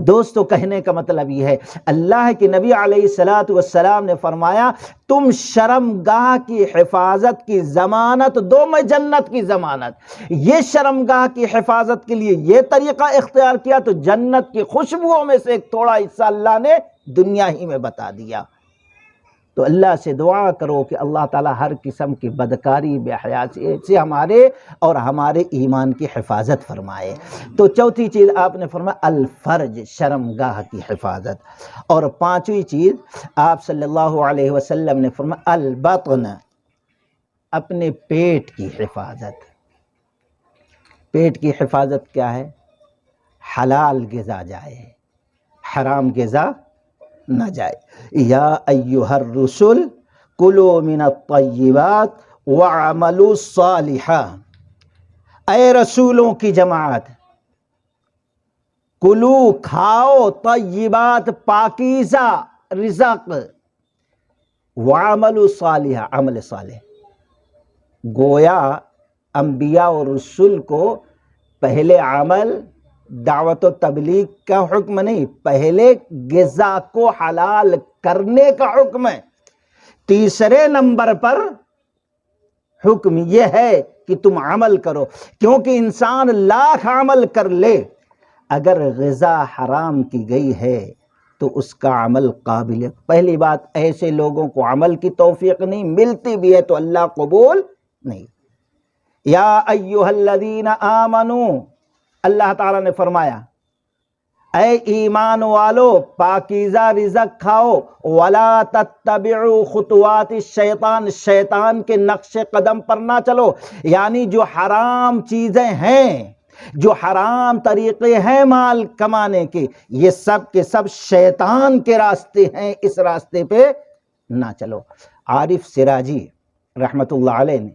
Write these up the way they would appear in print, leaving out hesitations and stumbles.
دوستو کہنے کا مطلب یہ ہے، اللہ کے نبی علیہ الصلوۃ والسلام نے فرمایا تم شرمگاہ کی حفاظت کی ضمانت دو، میں جنت کی ضمانت۔ یہ شرمگاہ کی حفاظت کے لیے یہ طریقہ اختیار کیا تو جنت کی خوشبوؤں میں سے ایک تھوڑا حصہ اللہ نے دنیا ہی میں بتا دیا۔ تو اللہ سے دعا کرو کہ اللہ تعالیٰ ہر قسم کی بدکاری بے حیائی سے ہمارے اور ہمارے ایمان کی حفاظت فرمائے۔ تو چوتھی چیز آپ نے فرمایا الفرج، شرمگاہ کی حفاظت، اور پانچویں چیز آپ صلی اللہ علیہ وسلم نے فرمایا البطن، اپنے پیٹ کی حفاظت۔ پیٹ کی حفاظت کیا ہے؟ حلال غذا جائے، حرام غذا نہ جائے۔ یا ایھا الرسل کلوا من الطیبات واعملوا صالحا، اے رسولوں کی جماعت، کلو کھاؤ طیبات پاکیزہ رزق، واعملوا صالحا عمل صالح۔ گویا انبیاء اور رسول کو پہلے عمل دعوت و تبلیغ کا حکم نہیں، پہلے غذا کو حلال کرنے کا حکم ہے۔ تیسرے نمبر پر حکم یہ ہے کہ تم عمل کرو، کیونکہ انسان لاکھ عمل کر لے، اگر غذا حرام کی گئی ہے تو اس کا عمل قابل۔ پہلی بات، ایسے لوگوں کو عمل کی توفیق نہیں ملتی، بھی ہے تو اللہ قبول نہیں۔ یا ایھا الذین آمنوا، اللہ تعالیٰ نے فرمایا اے ایمان والو پاکیزہ رزق کھاؤ، ولا تتبعوا خطوات الشیطان، شیطان کے نقش قدم پر نہ چلو، یعنی جو حرام چیزیں ہیں، جو حرام طریقے ہیں مال کمانے کے، یہ سب کے سب شیطان کے راستے ہیں، اس راستے پہ نہ چلو۔ عارف سراجی رحمت اللہ علیہ نے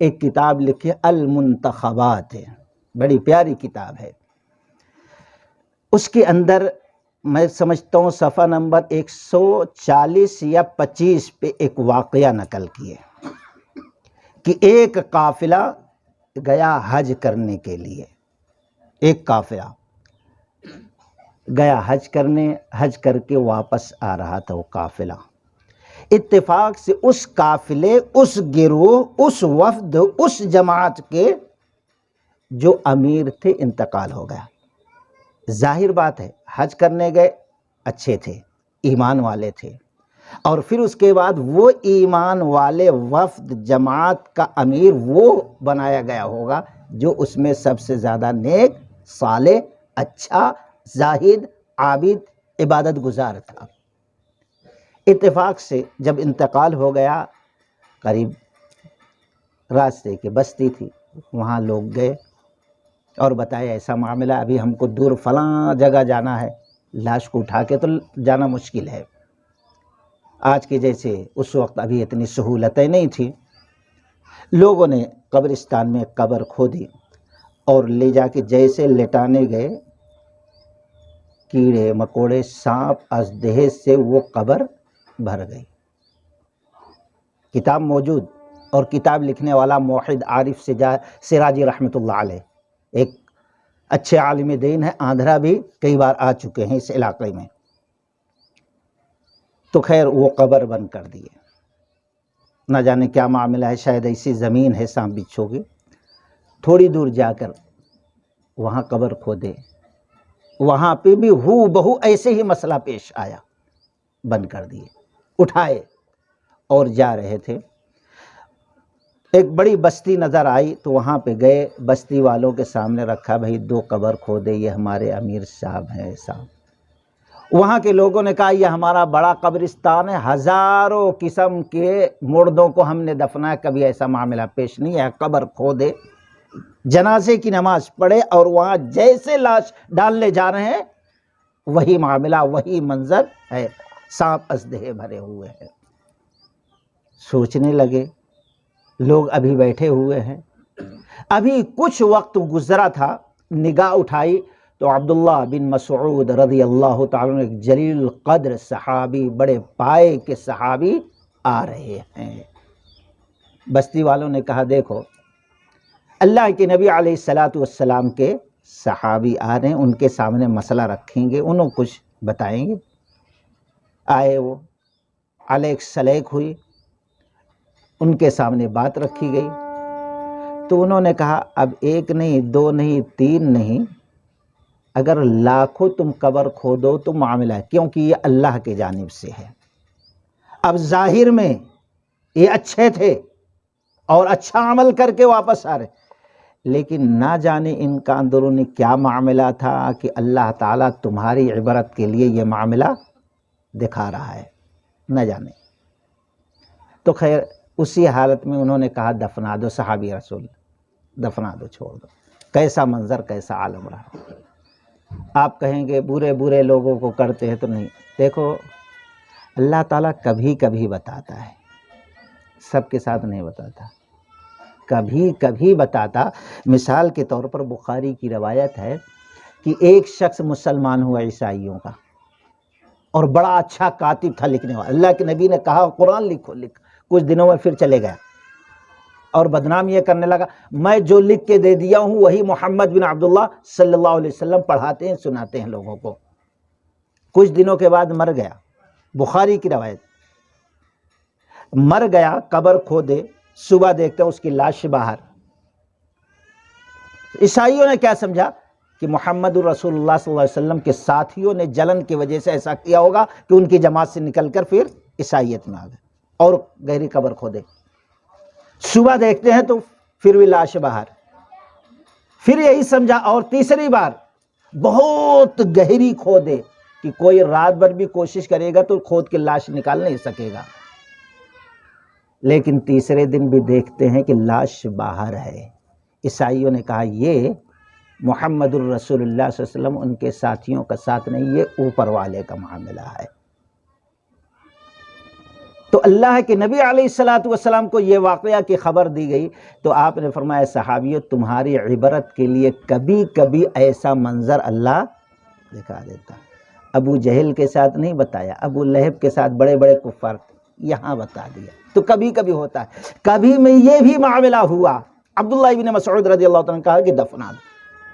ایک کتاب لکھی المنتخبات، بڑی پیاری کتاب ہے۔ اس کے اندر میں سمجھتا ہوں صفحہ نمبر 140 یا 25 پہ ایک واقعہ نقل کیے کہ ایک قافلہ گیا حج کرنے کے لیے، ایک قافلہ گیا حج کرنے، حج کر کے واپس آ رہا تھا وہ قافلہ۔ اتفاق سے اس قافلے، اس گروہ، اس وفد، اس جماعت کے جو امیر تھے انتقال ہو گیا۔ ظاہر بات ہے حج کرنے گئے، اچھے تھے، ایمان والے تھے، اور پھر اس کے بعد وہ ایمان والے وفد جماعت کا امیر وہ بنایا گیا ہوگا جو اس میں سب سے زیادہ نیک، صالح، اچھا، زاہد، عابد، عبادت گزار تھا۔ اتفاق سے جب انتقال ہو گیا، قریب راستے کی بستی تھی، وہاں لوگ گئے اور بتایا ایسا معاملہ، ابھی ہم کو دور فلاں جگہ جانا ہے، لاش کو اٹھا کے تو جانا مشکل ہے۔ آج کے جیسے اس وقت ابھی اتنی سہولتیں نہیں تھیں۔ لوگوں نے قبرستان میں قبر کھودی اور لے جا کے جیسے لٹانے گئے، کیڑے مکوڑے، سانپ، اژدہے سے وہ قبر بھر گئی۔ کتاب موجود، اور کتاب لکھنے والا موحد عارف سراجی رحمۃ اللہ علیہ، ایک اچھے عالم دین ہے، آندھرا بھی کئی بار آ چکے ہیں اس علاقے میں۔ تو خیر وہ قبر بند کر دیے، نہ جانے کیا معاملہ ہے، شاید ایسی زمین ہے سانپ بچھو کی۔ تھوڑی دور جا کر وہاں قبر کھودے، وہاں پہ بھی ہو بہو ایسے ہی مسئلہ پیش آیا، بند کر دیے، اٹھائے اور جا رہے تھے۔ ایک بڑی بستی نظر آئی تو وہاں پہ گئے، بستی والوں کے سامنے رکھا، بھئی 2 قبر کھودے، یہ ہمارے امیر صاحب ہیں صاحب۔ وہاں کے لوگوں نے کہا یہ ہمارا بڑا قبرستان ہے، ہزاروں قسم کے مردوں کو ہم نے دفنایا، کبھی ایسا معاملہ پیش نہیں ہے، قبر کھودے، جنازے کی نماز پڑھے، اور وہاں جیسے لاش ڈالنے جا رہے ہیں وہی معاملہ، وہی منظر ہے، سانپ اژدہے بھرے ہوئے ہیں۔ سوچنے لگے، لوگ ابھی بیٹھے ہوئے ہیں، ابھی کچھ وقت گزرا تھا، نگاہ اٹھائی تو عبداللہ بن مسعود رضی اللہ تعالیٰ عنہ، ایک جلیل القدر صحابی، بڑے پائے کے صحابی آ رہے ہیں۔ بستی والوں نے کہا دیکھو اللہ کے نبی علیہ الصلوۃ والسلام کے صحابی آ رہے ہیں، ان کے سامنے مسئلہ رکھیں گے، انہوں کچھ بتائیں گے۔ آئے وہ، علیک سلیک ہوئی، ان کے سامنے بات رکھی گئی، تو انہوں نے کہا اب ایک نہیں، دو نہیں، تین نہیں، اگر لاکھوں تم قبر کھودو تو معاملہ ہے، کیونکہ یہ اللہ کی جانب سے ہے۔ اب ظاہر میں یہ اچھے تھے اور اچھا عمل کر کے واپس آ رہے، لیکن نہ جانے ان کا اندرونی کیا معاملہ تھا کہ اللہ تعالیٰ تمہاری عبرت کے لیے یہ معاملہ دکھا رہا ہے، نہ جانے۔ تو خیر اسی حالت میں انہوں نے کہا دفنا دو صحابی رسول، دفنا دو، چھوڑ دو۔ کیسا منظر، کیسا عالم رہا۔ آپ کہیں گے برے برے لوگوں کو کرتے ہیں تو نہیں، دیکھو اللہ تعالیٰ کبھی کبھی بتاتا ہے، سب کے ساتھ نہیں بتاتا، کبھی کبھی بتاتا۔ مثال کے طور پر بخاری کی روایت ہے کہ ایک شخص مسلمان ہوا عیسائیوں کا، اور بڑا اچھا کاتب تھا، لکھنے والا، اللہ کے نبی نے کہا قرآن لکھو، کچھ دنوں میں پھر چلے گیا اور بدنام یہ کرنے لگا، میں جو لکھ کے دے دیا ہوں وہی محمد بن عبداللہ صلی اللہ علیہ وسلم پڑھاتے ہیں، سناتے ہیں لوگوں کو۔ کچھ دنوں کے بعد مر گیا، بخاری کی روایت، مر گیا، قبر کھودے، صبح دیکھتے اس کی لاش باہر۔ عیسائیوں نے کیا سمجھا کہ محمد رسول اللہ صلی اللہ علیہ وسلم کے ساتھیوں نے جلن کی وجہ سے ایسا کیا ہوگا کہ ان کی جماعت سے نکل کر پھر عیسائیت میں آ گئے اور گہری قبر کھودے۔ صبح دیکھتے ہیں تو پھر بھی لاش باہر، پھر یہی سمجھا، اور تیسری بار بہت گہری کھودے کہ کوئی رات بھر بھی کوشش کرے گا تو کھود کے لاش نکال نہیں سکے گا، لیکن تیسرے دن بھی دیکھتے ہیں کہ لاش باہر ہے۔ عیسائیوں نے کہا یہ محمد الرسول اللہ صلی اللہ علیہ وسلم ان کے ساتھیوں کا ساتھ نہیں، یہ اوپر والے کا معاملہ ہے۔ تو اللہ کے نبی علیہ الصلوۃ والسلام کو یہ واقعہ کی خبر دی گئی، تو آپ نے فرمایا صحابیوں تمہاری عبرت کے لیے کبھی کبھی ایسا منظر اللہ دکھا دیتا۔ ابو جہل کے ساتھ نہیں بتایا، ابو لہب کے ساتھ بڑے بڑے کفار، یہاں بتا دیا۔ تو کبھی کبھی ہوتا ہے، کبھی میں یہ بھی معاملہ ہوا، عبداللہ ابن مسعود رضی اللہ عنہ نے کہا کہ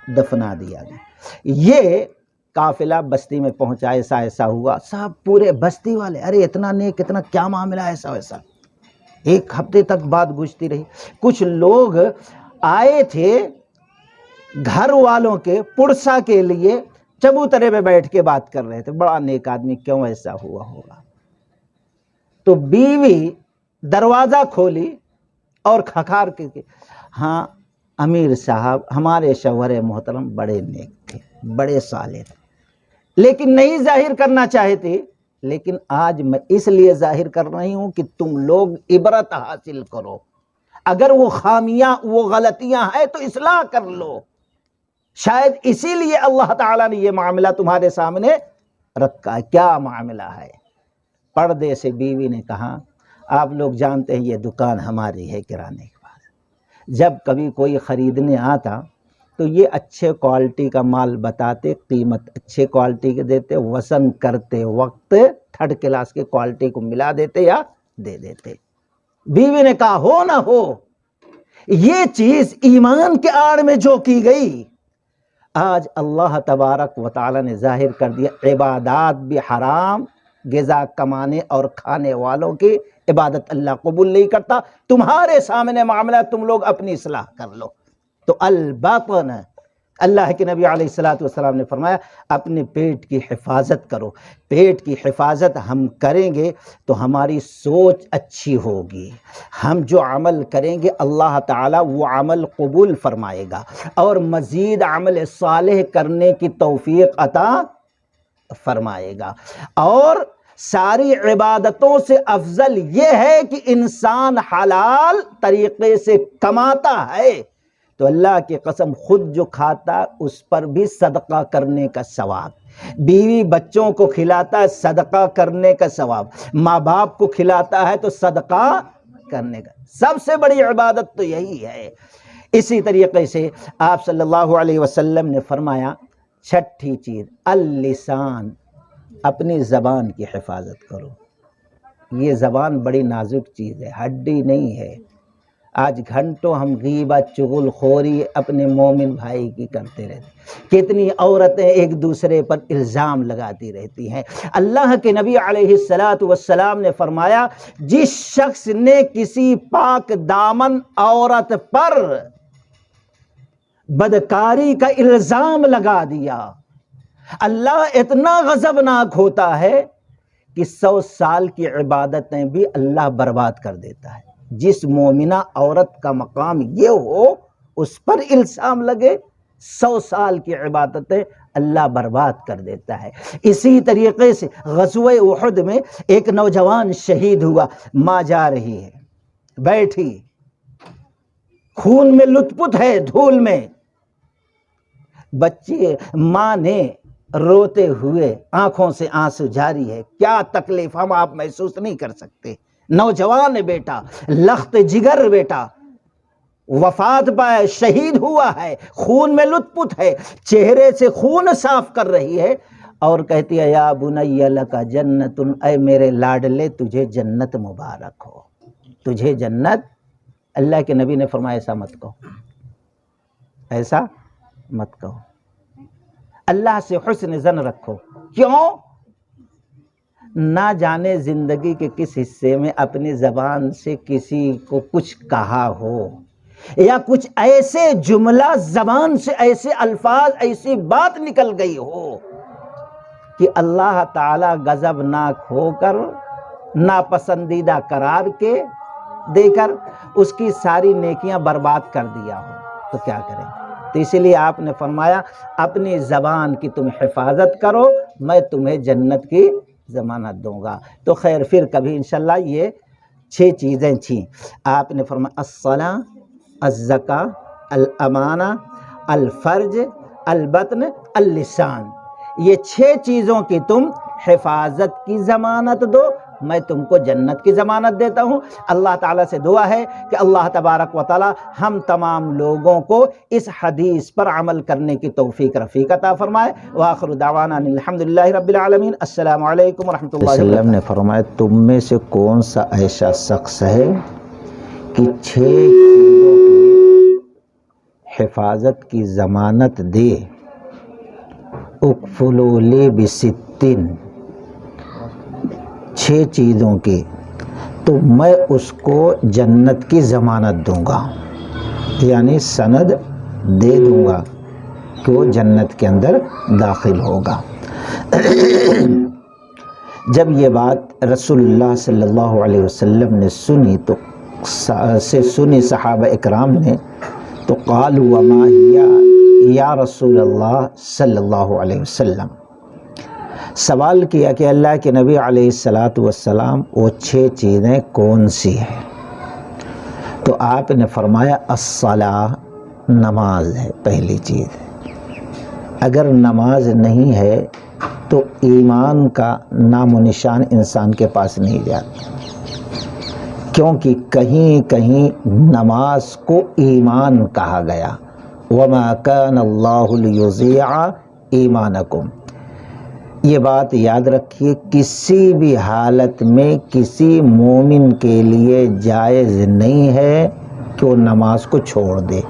دفنا دیا گیا۔ یہ قافلہ بستی میں پہنچا، ایسا ہوا، سب پورے بستی والے، ارے اتنا نیک، اتنا کیا معاملہ ایسا ویسا۔ ایک ہفتے تک بات گوشتی رہی۔ کچھ لوگ آئے تھے گھر والوں کے پرسہ کے لیے، چبوترے پہ بیٹھ کے بات کر رہے تھے، بڑا نیک آدمی، کیوں ایسا ہوا ہوگا؟ تو بیوی دروازہ کھولی اور کھکھار کے ہاں امیر صاحب ہمارے شوہر محترم بڑے نیک تھے، بڑے صالح تھے، لیکن نہیں ظاہر کرنا چاہتے، لیکن آج میں اس لیے ظاہر کر رہی ہوں کہ تم لوگ عبرت حاصل کرو، اگر وہ خامیاں، وہ غلطیاں ہیں تو اصلاح کر لو، شاید اسی لیے اللہ تعالیٰ نے یہ معاملہ تمہارے سامنے رکھا ہے۔ کیا معاملہ ہے؟ پردے سے بیوی نے کہا آپ لوگ جانتے ہیں یہ دکان ہماری ہے کرانے کے پاس، جب کبھی کوئی خریدنے آتا تو یہ اچھے کوالٹی کا مال بتاتے، قیمت اچھے کوالٹی کے دیتے، وزن کرتے وقت تھرڈ کلاس کے کوالٹی کو ملا دیتے یا دے دیتے۔ بیوی نے کہا ہو نہ ہو، یہ چیز ایمان کے آڑ میں جو کی گئی، آج اللہ تبارک و تعالی نے ظاہر کر دیا عبادات بھی حرام، غذا کمانے اور کھانے والوں کی عبادت اللہ قبول نہیں کرتا۔ تمہارے سامنے معاملہ، تم لوگ اپنی اصلاح کر لو۔ تو الباطن، اللہ کے نبی علیہ الصلوۃ والسلام نے فرمایا اپنے پیٹ کی حفاظت کرو۔ پیٹ کی حفاظت ہم کریں گے تو ہماری سوچ اچھی ہوگی، ہم جو عمل کریں گے اللہ تعالیٰ وہ عمل قبول فرمائے گا اور مزید عمل صالح کرنے کی توفیق عطا فرمائے گا۔ اور ساری عبادتوں سے افضل یہ ہے کہ انسان حلال طریقے سے کماتا ہے، تو اللہ کی قسم خود جو کھاتا اس پر بھی صدقہ کرنے کا ثواب، بیوی بچوں کو کھلاتا ہے صدقہ کرنے کا ثواب، ماں باپ کو کھلاتا ہے تو صدقہ کرنے کا، سب سے بڑی عبادت تو یہی ہے۔ اسی طریقے سے آپ صلی اللہ علیہ وسلم نے فرمایا چھٹی چیز اللسان، اپنی زبان کی حفاظت کرو۔ یہ زبان بڑی نازک چیز ہے، ہڈی نہیں ہے، آج گھنٹوں ہم غیبت چغل خوری اپنے مومن بھائی کی کرتے رہتے، کتنی عورتیں ایک دوسرے پر الزام لگاتی رہتی ہیں۔ اللہ کے نبی علیہ السلام نے فرمایا جس شخص نے کسی پاک دامن عورت پر بدکاری کا الزام لگا دیا، اللہ اتنا غضبناک ہوتا ہے کہ 100 سال کی عبادتیں بھی اللہ برباد کر دیتا ہے۔ جس مومنہ عورت کا مقام یہ ہو اس پر الزام لگے، 100 سال کی عبادتیں اللہ برباد کر دیتا ہے۔ اسی طریقے سے غزوہ احد میں ایک نوجوان شہید ہوا، ماں جا رہی ہے، بیٹھی، خون میں لت پت ہے، دھول میں، بچے، ماں نے روتے ہوئے آنکھوں سے آنسو جاری ہے، کیا تکلیف ہم آپ محسوس نہیں کر سکتے۔ نوجوان بیٹا، لخت جگر بیٹا، وفات پائے، شہید ہوا ہے، خون میں لت پت ہے، چہرے سے خون صاف کر رہی ہے اور کہتی ہے یا بنی لک جنت، اے میرے لاڈلے تجھے جنت مبارک ہو، تجھے جنت۔ اللہ کے نبی نے فرمایا ایسا مت کہو، ایسا مت کہو، اللہ سے حسن ظن رکھو۔ کیوں؟ نہ جانے زندگی کے کس حصے میں اپنی زبان سے کسی کو کچھ کہا ہو، یا کچھ ایسے جملہ زبان سے، ایسے الفاظ، ایسی بات نکل گئی ہو کہ اللہ تعالی غضبناک ہو کر، ناپسندیدہ قرار کے دے کر اس کی ساری نیکیاں برباد کر دیا ہو، تو کیا کریں؟ تو اسی لیے آپ نے فرمایا اپنی زبان کی تم حفاظت کرو، میں تمہیں جنت کی ضمانت دوں گا۔ تو خیر پھر کبھی انشاءاللہ یہ 6 چیزیں تھیں۔ آپ نے فرمایا الصلاۃ، الزکاۃ، الامانہ، الفرج، البطن، اللسان، یہ 6 چیزوں کی تم حفاظت کی ضمانت دو، میں تم کو جنت کی ضمانت دیتا ہوں۔ اللہ تعالیٰ سے دعا ہے کہ اللہ تبارک و تعالی ہم تمام لوگوں کو اس حدیث پر عمل کرنے کی توفیق رفیق عطا فرمائے۔ وآخر دعوانا الحمدللہ رب العالمین۔ السلام علیکم ورحمۃ اللہ وبرکاتہ۔ وسلم نے فرمایا تم میں سے کون سا ایسا شخص ہے کہ 6 چیزوں کی حفاظت کی ضمانت دے، اکفلوا لی بستن، 6 چیزوں کی، تو میں اس کو جنت کی ضمانت دوں گا، یعنی سند دے دوں گا کہ وہ جنت کے اندر داخل ہوگا۔ جب یہ بات رسول اللہ صلی اللہ علیہ وسلم نے سنی تو صحابہ اکرام نے تو قالوا وما ہی یا رسول اللہ صلی اللہ علیہ وسلم، سوال کیا کہ اللہ کے نبی علیہ السلام وہ 6 چیزیں کون سی ہیں؟ تو آپ نے فرمایا الصلاۃ، نماز ہے پہلی چیز۔ اگر نماز نہیں ہے تو ایمان کا نام و نشان انسان کے پاس نہیں جاتا، کیونکہ کہیں کہیں نماز کو ایمان کہا گیا، وما کان اللہ لیضیع ایمانکم۔ یہ بات یاد رکھیے، کسی بھی حالت میں کسی مومن کے لیے جائز نہیں ہے کہ وہ نماز کو چھوڑ دے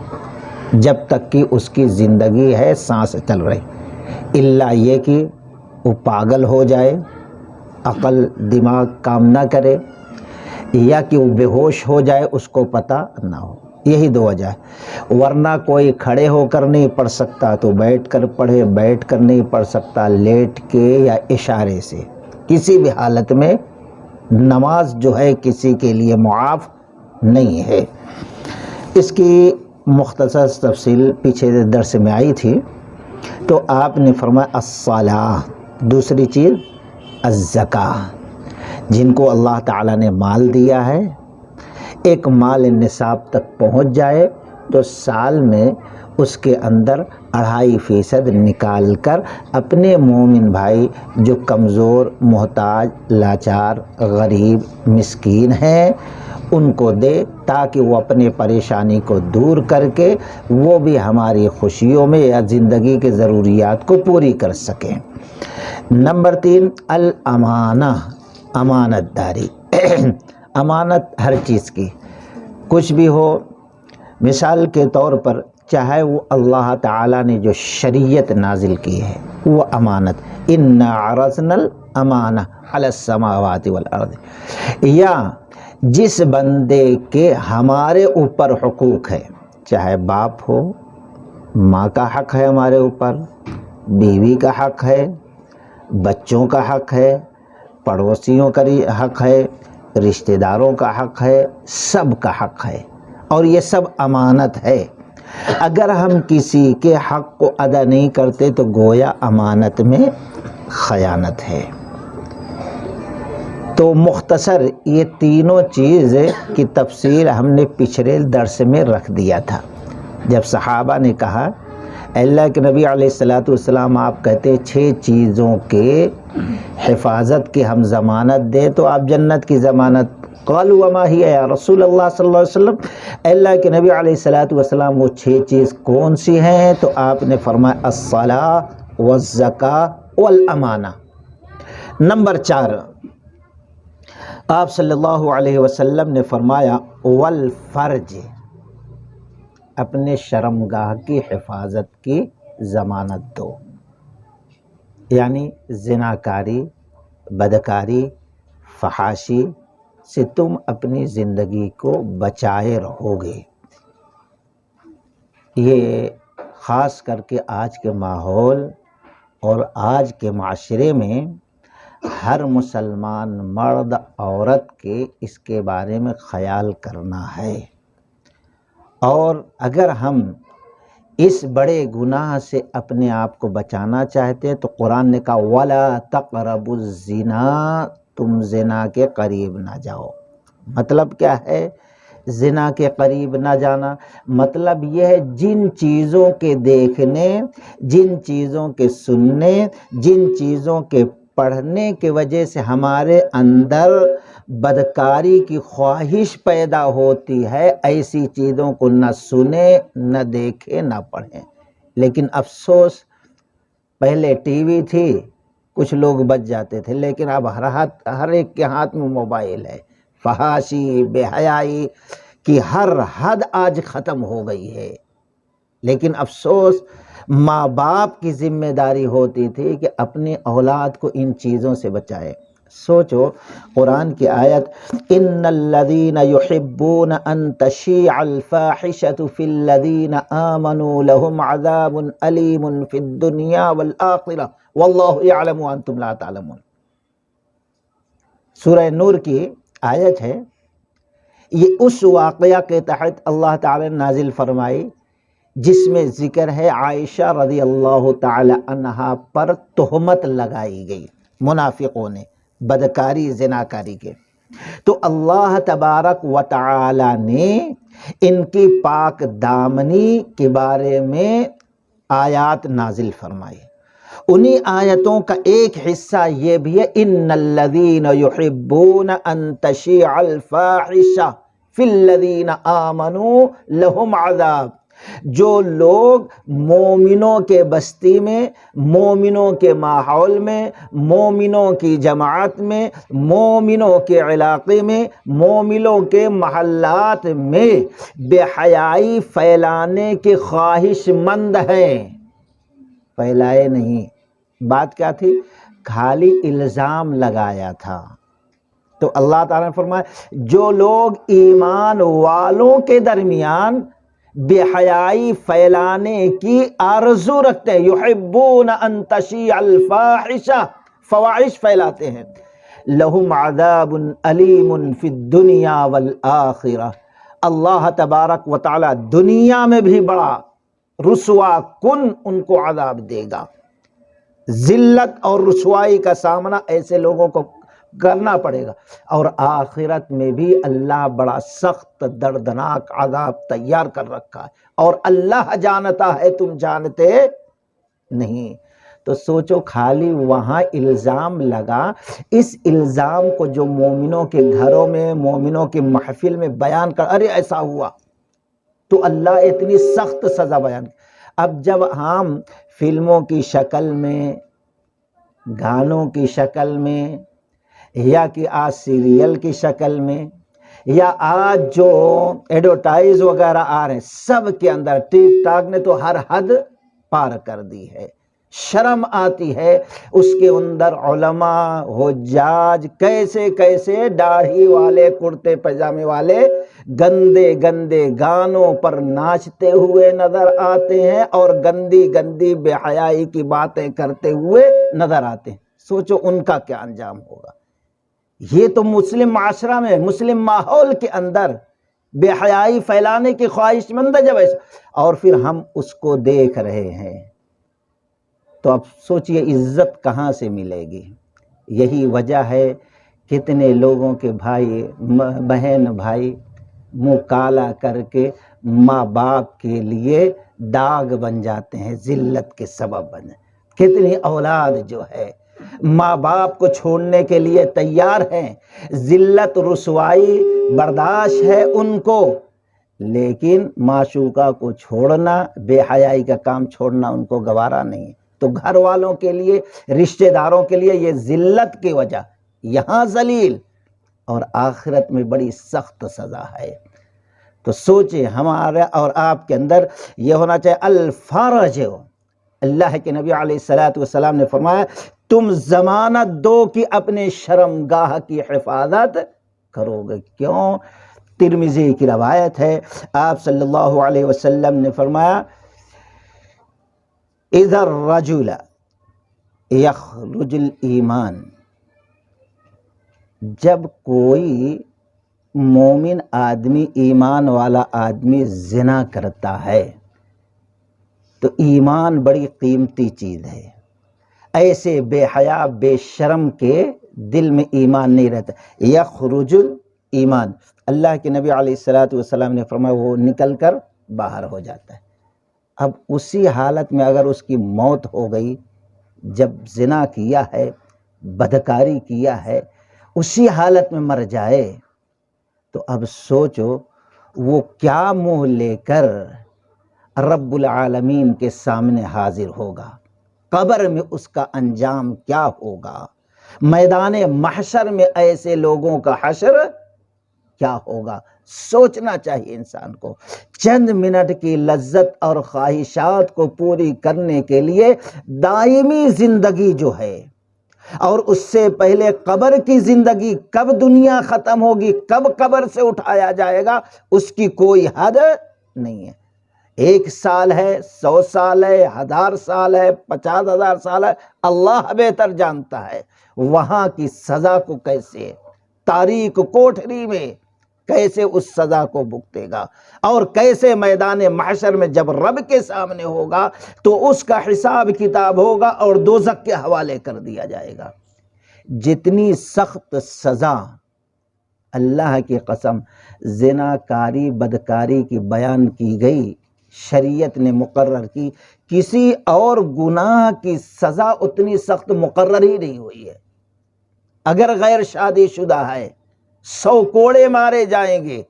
جب تک کہ اس کی زندگی ہے، سانس چل رہی، الا یہ کہ وہ پاگل ہو جائے، عقل دماغ کام نہ کرے، یا کہ وہ بے ہوش ہو جائے، اس کو پتہ نہ ہو، یہی 2 وجہ ہے۔ ورنہ کوئی کھڑے ہو کر نہیں پڑھ سکتا تو بیٹھ کر پڑھے، بیٹھ کر نہیں پڑھ سکتا لیٹ کے یا اشارے سے، کسی بھی حالت میں نماز جو ہے کسی کے لیے معاف نہیں ہے۔ اس کی مختصر تفصیل پیچھے درس میں آئی تھی۔ تو آپ نے فرمایا الصلاۃ، دوسری چیز الزکاۃ، جن کو اللہ تعالیٰ نے مال دیا ہے، ایک مال نصاب تک پہنچ جائے تو سال میں اس کے اندر 2.5% نکال کر اپنے مومن بھائی جو کمزور، محتاج، لاچار، غریب، مسکین ہیں ان کو دے، تاکہ وہ اپنے پریشانی کو دور کر کے وہ بھی ہماری خوشیوں میں یا زندگی کے ضروریات کو پوری کر سکیں۔ نمبر 3 الامانہ، امانت داری، امانت ہر چیز کی، کچھ بھی ہو، مثال کے طور پر چاہے وہ اللہ تعالیٰ نے جو شریعت نازل کی ہے وہ امانت، اِنَّا عَرَضْنَا الْأَمَانَةَ عَلَى السَّمَاوَاتِ وَالْأَرْضِ، یا جس بندے کے ہمارے اوپر حقوق ہے، چاہے باپ ہو، ماں کا حق ہے ہمارے اوپر، بیوی کا حق ہے، بچوں کا حق ہے، پڑوسیوں کا حق ہے، رشتہ داروں کا حق ہے، سب کا حق ہے، اور یہ سب امانت ہے۔ اگر ہم کسی کے حق کو ادا نہیں کرتے تو گویا امانت میں خیانت ہے۔ تو مختصر یہ تینوں چیز کی تفصیل ہم نے پچھلے درس میں رکھ دیا تھا، جب صحابہ نے کہا اللہ کے نبی علیہ السلام آپ کہتے 6 چیزوں کے حفاظت کی ہم ضمانت دیں تو آپ جنت کی ضمانت، قالوا وما ہی یا رسول اللہ صلی اللہ علیہ وسلم، اللہ کے نبی علیہ السلام وہ 6 چیز کون سی ہیں؟ تو آپ نے فرمایا الصلاۃ والزکاۃ والامانہ۔ نمبر 4 آپ صلی اللہ علیہ وسلم نے فرمایا والفرج، اپنے شرمگاہ کی حفاظت کی ضمانت دو، یعنی زناکاری، بدکاری، فحاشی سے تم اپنی زندگی کو بچائے رہو گے۔ یہ خاص کر کے آج کے ماحول اور آج کے معاشرے میں ہر مسلمان مرد عورت کے اس کے بارے میں خیال کرنا ہے، اور اگر ہم اس بڑے گناہ سے اپنے آپ کو بچانا چاہتے ہیں تو قرآن نے کہا وَلَا تَقْرَبُوا الزِّنَا، تم زنا کے قریب نہ جاؤ۔ مطلب کیا ہے زنا کے قریب نہ جانا؟ مطلب یہ ہے جن چیزوں کے دیکھنے، جن چیزوں کے سننے، جن چیزوں کے پڑھنے کی وجہ سے ہمارے اندر بدکاری کی خواہش پیدا ہوتی ہے، ایسی چیزوں کو نہ سنیں، نہ دیکھیں، نہ پڑھیں۔ لیکن افسوس پہلے ٹی وی تھی، کچھ لوگ بچ جاتے تھے، لیکن اب ہر ایک کے ہاتھ میں موبائل ہے۔ فحاشی، بے حیائی کی ہر حد آج ختم ہو گئی ہے، لیکن افسوس ماں باپ کی ذمہ داری ہوتی تھی کہ اپنی اولاد کو ان چیزوں سے بچائے۔ سوچو قرآن کی آیت ان الذین یحبون ان تشیع الفاحشۃ فی الذین آمنوا لهم عذاب علیم فی الدنیا والآخرہ واللہ یعلم وانتم لا تعلمون۔ سورہ نور کی آیت ہے، یہ اس واقعہ کے تحت اللہ تعالی نے نازل فرمائی جس میں ذکر ہے عائشہ رضی اللہ تعالی عنہا پر تہمت لگائی گئی منافقوں نے بدکاری، زناکاری کے، تو اللہ تبارک و تعالی نے ان کی پاک دامنی کے بارے میں آیات نازل فرمائی۔ انہی آیتوں کا ایک حصہ یہ بھی ہے ان الذین یحبون ان تشیع الفاحشہ فی الذین آمنوا لهم عذاب، جو لوگ مومنوں کے بستی میں، مومنوں کے ماحول میں، مومنوں کی جماعت میں، مومنوں کے علاقے میں، مومنوں کے محلات میں بے حیائی پھیلانے کے خواہش مند ہیں، پھیلائے نہیں۔ بات کیا تھی؟ خالی الزام لگایا تھا۔ تو اللہ تعالیٰ نے فرمایا جو لوگ ایمان والوں کے درمیان بے حیائی پھیلانے کی آرزو رکھتے ہیں، یحبون ان تشیع الفاحشہ، فواحش پھیلاتے ہیں، لہم عذاب علیم فی الدنیا والآخرہ، اللہ تبارک و تعالی دنیا میں بھی بڑا رسوا کن ان کو عذاب دے گا۔ ذلت اور رسوائی کا سامنا ایسے لوگوں کو کرنا پڑے گا، اور آخرت میں بھی اللہ بڑا سخت دردناک عذاب تیار کر رکھا ہے، اور اللہ جانتا ہے تم جانتے نہیں۔ تو سوچو خالی وہاں الزام لگا، اس الزام کو جو مومنوں کے گھروں میں، مومنوں کی محفل میں بیان کر ارے ایسا ہوا، تو اللہ اتنی سخت سزا بیان۔ اب جب ہم فلموں کی شکل میں، گانوں کی شکل میں، یا کہ آج سیریل کی شکل میں، یا آج جو ایڈورٹائز وغیرہ آ رہے ہیں سب کے اندر ٹک ٹاک نے تو ہر حد پار کر دی ہے۔ شرم آتی ہے اس کے اندر علماء حجاج کیسے کیسے داڑھی والے کرتے پاجامے والے گندے گندے گانوں پر ناچتے ہوئے نظر آتے ہیں اور گندی گندی بے حیائی کی باتیں کرتے ہوئے نظر آتے ہیں۔ سوچو ان کا کیا انجام ہوگا۔ یہ تو مسلم معاشرہ میں، مسلم ماحول کے اندر بے حیائی پھیلانے کی خواہش مند ہے جب ایسا، اور پھر ہم اس کو دیکھ رہے ہیں تو اب سوچئے عزت کہاں سے ملے گی۔ یہی وجہ ہے کتنے لوگوں کے بھائی بہن بھائی منہ کالا کر کے ماں باپ کے لیے داغ بن جاتے ہیں، ذلت کے سبب بن جاتے ہیں۔ کتنی اولاد جو ہے ماں باپ کو چھوڑنے کے لیے تیار ہیں، ذلت رسوائی برداشت ہے ان کو، لیکن معشوقہ کو چھوڑنا، بے حیائی کا کام چھوڑنا ان کو گوارا نہیں۔ تو گھر والوں کے لیے، رشتہ داروں کے لیے یہ ذلت کی وجہ، یہاں ذلیل اور آخرت میں بڑی سخت سزا ہے۔ تو سوچیں ہمارے اور آپ کے اندر یہ ہونا چاہیے الفرج۔ اللہ کے نبی علیہ السلام نے فرمایا تم ضمانت دو کہ اپنے شرمگاہ کی حفاظت کرو گے۔ کیوں؟ ترمذی کی روایت ہے، آپ صلی اللہ علیہ وسلم نے فرمایا اذا الرجل یخرج الایمان، جب کوئی مومن آدمی، ایمان والا آدمی زنا کرتا ہے تو ایمان بڑی قیمتی چیز ہے، ایسے بے حیا بے شرم کے دل میں ایمان نہیں رہتا۔ یخرج الایمان، اللہ کے نبی علیہ السلام نے فرمایا وہ نکل کر باہر ہو جاتا ہے۔ اب اسی حالت میں اگر اس کی موت ہو گئی، جب زنا کیا ہے، بدکاری کیا ہے، اسی حالت میں مر جائے تو اب سوچو وہ کیا منہ لے کر رب العالمین کے سامنے حاضر ہوگا، قبر میں اس کا انجام کیا ہوگا، میدان محشر میں ایسے لوگوں کا حشر کیا ہوگا۔ سوچنا چاہیے انسان کو۔ چند منٹ کی لذت اور خواہشات کو پوری کرنے کے لیے دائمی زندگی جو ہے، اور اس سے پہلے قبر کی زندگی، کب دنیا ختم ہوگی، کب قبر سے اٹھایا جائے گا، اس کی کوئی حد نہیں ہے۔ 1 سال ہے، 100 سال ہے، 1000 سال ہے، 50,000 سال ہے، اللہ بہتر جانتا ہے۔ وہاں کی سزا کو کیسے، تاریک کوٹھری میں کیسے اس سزا کو بھگتے گا، اور کیسے میدان محشر میں جب رب کے سامنے ہوگا تو اس کا حساب کتاب ہوگا اور دوزخ کے حوالے کر دیا جائے گا۔ جتنی سخت سزا اللہ کی قسم زنا کاری بدکاری کی بیان کی گئی، شریعت نے مقرر کی، کسی اور گناہ کی سزا اتنی سخت مقرر ہی نہیں ہوئی ہے۔ اگر غیر شادی شدہ ہے 100 کوڑے مارے جائیں گے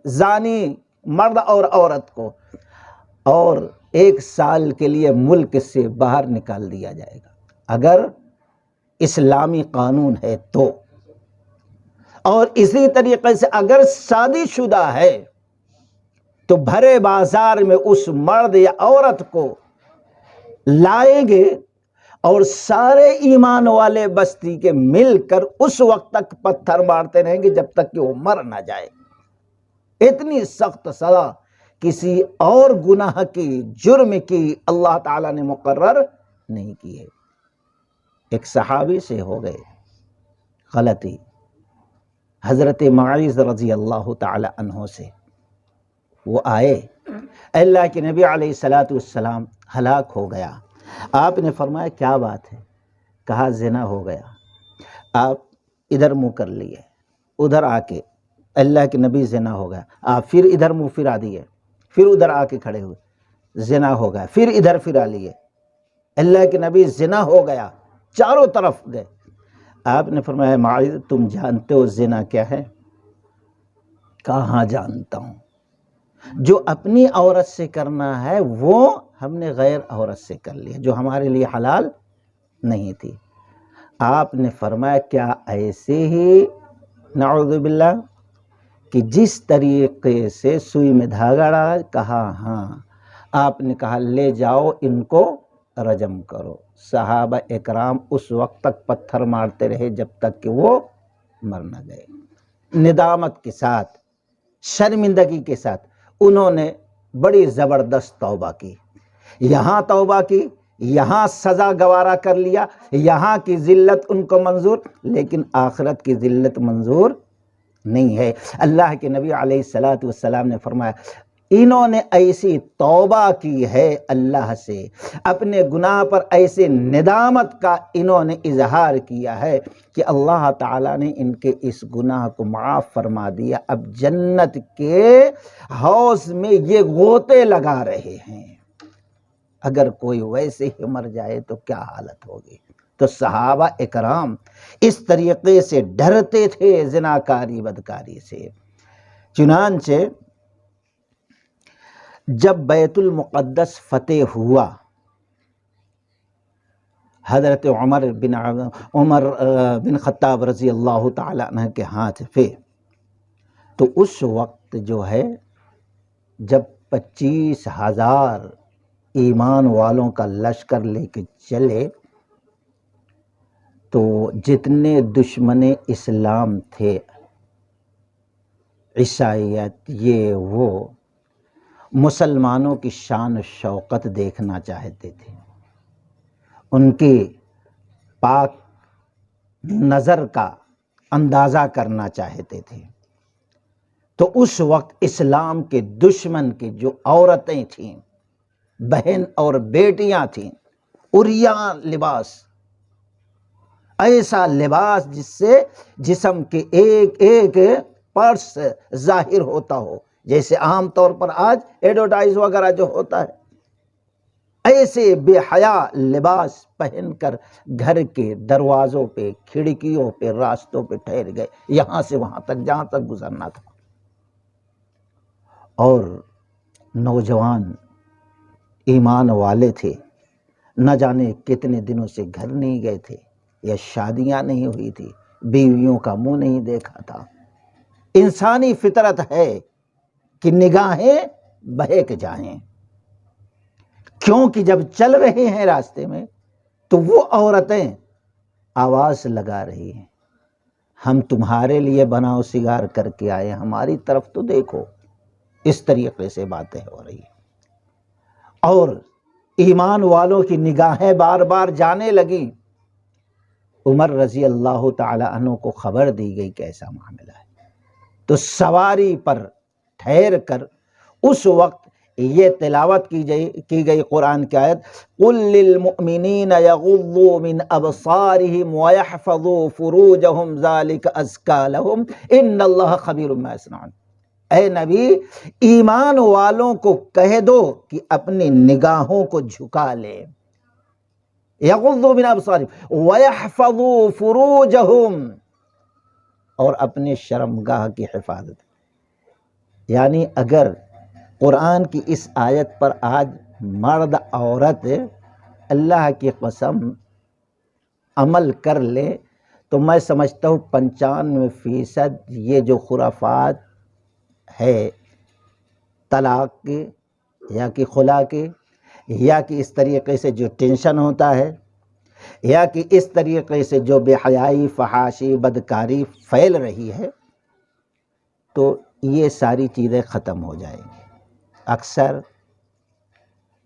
زانی مرد اور عورت کو، اور 1 سال کے لیے ملک سے باہر نکال دیا جائے گا اگر اسلامی قانون ہے تو۔ اور اسی طریقے سے اگر شادی شدہ ہے تو بھرے بازار میں اس مرد یا عورت کو لائیں گے اور سارے ایمان والے بستی کے مل کر اس وقت تک پتھر مارتے رہیں گے جب تک کہ وہ مر نہ جائے۔ اتنی سخت سزا کسی اور گناہ کی، جرم کی اللہ تعالیٰ نے مقرر نہیں کی ہے۔ ایک صحابی سے ہو گئے غلطی، حضرت معاذ رضی اللہ تعالی عنہ سے۔ وہ آئے، اللہ کے نبی علیہ السلام ہلاک ہو گیا۔ آپ نے فرمایا کیا بات ہے؟ کہا زنا ہو گیا۔ آپ ادھر منہ کر لیے، ادھر آ کے اللہ کے نبی زنا ہو گیا۔ آپ پھر ادھر منہ پھرا دیے، پھر ادھر آ کے کھڑے ہوئے، زنا ہو گیا، پھر ادھر پھرا لیے، اللہ کے نبی زنا ہو گیا، چاروں طرف گئے۔ آپ نے فرمایا معاذ تم جانتے ہو زنا کیا ہے؟ کہاں جانتا ہوں، جو اپنی عورت سے کرنا ہے وہ ہم نے غیر عورت سے کر لیا جو ہمارے لیے حلال نہیں تھی۔ آپ نے فرمایا کیا ایسے ہی نعوذ باللہ کہ جس طریقے سے سوئی میں دھاگا ڈالا، کہا ہاں، آپ نے کہا لے جاؤ ان کو رجم کرو۔ صحابہ اکرام اس وقت تک پتھر مارتے رہے جب تک کہ وہ مر نہ گئے۔ ندامت کے ساتھ، شرمندگی کے ساتھ انہوں نے بڑی زبردست توبہ کی، یہاں توبہ کی، یہاں سزا گوارا کر لیا، یہاں کی ذلت ان کو منظور، لیکن آخرت کی ذلت منظور نہیں ہے۔ اللہ کے نبی علیہ السلام نے فرمایا انہوں نے ایسی توبہ کی ہے اللہ سے، اپنے گناہ پر ایسے ندامت کا انہوں نے اظہار کیا ہے کہ اللہ تعالیٰ نے ان کے اس گناہ کو معاف فرما دیا، اب جنت کے حوض میں یہ غوطے لگا رہے ہیں۔ اگر کوئی ویسے ہی مر جائے تو کیا حالت ہوگی؟ تو صحابہ اکرام اس طریقے سے ڈرتے تھے زناکاری بدکاری سے۔ چنانچہ جب بیت المقدس فتح ہوا حضرت عمر بن خطاب رضی اللہ تعالیٰ عنہ کے ہاتھ پہ، تو اس وقت جو ہے جب 25,000 ایمان والوں کا لشکر لے کے چلے تو جتنے دشمن اسلام تھے، عیسائیت یہ وہ، مسلمانوں کی شان و شوکت دیکھنا چاہتے تھے، ان کی پاک نظر کا اندازہ کرنا چاہتے تھے۔ تو اس وقت اسلام کے دشمن کی جو عورتیں تھیں، بہن اور بیٹیاں تھیں، عریان لباس، ایسا لباس جس سے جسم کے ایک ایک پارٹس ظاہر ہوتا ہو، جیسے عام طور پر آج ایڈورٹائز وغیرہ جو ہوتا ہے، ایسے بے حیا لباس پہن کر گھر کے دروازوں پہ، کھڑکیوں پہ، راستوں پہ ٹھہر گئے، یہاں سے وہاں تک جہاں تک گزرنا تھا۔ اور نوجوان ایمان والے تھے، نہ جانے کتنے دنوں سے گھر نہیں گئے تھے، یا شادیاں نہیں ہوئی تھی، بیویوں کا منہ نہیں دیکھا تھا۔ انسانی فطرت ہے کہ نگاہیں بہک جائیں، کیونکہ جب چل رہے ہیں راستے میں تو وہ عورتیں آواز لگا رہی ہیں، ہم تمہارے لیے بناؤ سگار کر کے آئے، ہماری طرف تو دیکھو۔ اس طریقے سے باتیں ہو رہی ہیں، اور ایمان والوں کی نگاہیں بار بار جانے لگیں۔ عمر رضی اللہ تعالی عنہ کو خبر دی گئی کہ ایسا معاملہ ہے، تو سواری پر ٹھہر کر اس وقت یہ تلاوت کی گئی قرآن کی آیت، قُل لِّلْمُؤْمِنِينَ يَغُضُّوا مِنْ أَبْصَارِهِمْ وَيَحْفَظُوا فُرُوجَهُمْ ذَلِكَ أَزْكَىٰ لَهُمْ إِنَّ اللَّهَ خَبِيرٌ بِمَا يَصْنَعُونَ۔ اے نبی، ایمان والوں کو کہہ دو کہ اپنی نگاہوں کو جھکا لے، یغضوا من ابصارہم ویحفظوا فروجہم، اور اپنے شرمگاہ کی حفاظت۔ یعنی اگر قرآن کی اس آیت پر آج مرد عورت اللہ کی قسم عمل کر لے تو میں سمجھتا ہوں 95% یہ جو خرافات ہے طلاق کے یا کہ خلا کے، یا کہ اس طریقے سے جو ٹینشن ہوتا ہے، یا کہ اس طریقے سے جو بے حیائی، فحاشی، بدکاری پھیل رہی ہے، تو یہ ساری چیزیں ختم ہو جائیں گی۔ اکثر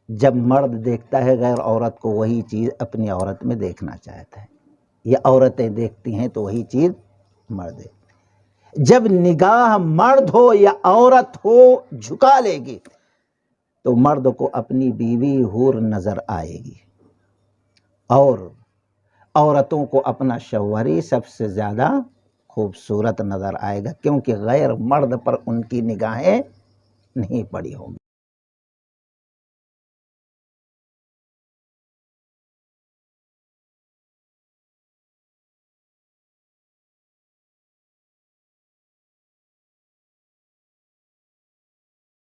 جب مرد دیکھتا ہے غیر عورت کو، وہی چیز اپنی عورت میں دیکھنا چاہتا ہے، یا عورتیں دیکھتی ہیں تو وہی چیز مرد ہے۔ جب نگاہ مرد ہو یا عورت ہو جھکا لے گی تو مرد کو اپنی بیوی حور نظر آئے گی، اور عورتوں کو اپنا شوہری سب سے زیادہ خوبصورت نظر آئے گا، کیونکہ غیر مرد پر ان کی نگاہیں نہیں پڑی ہوں گی۔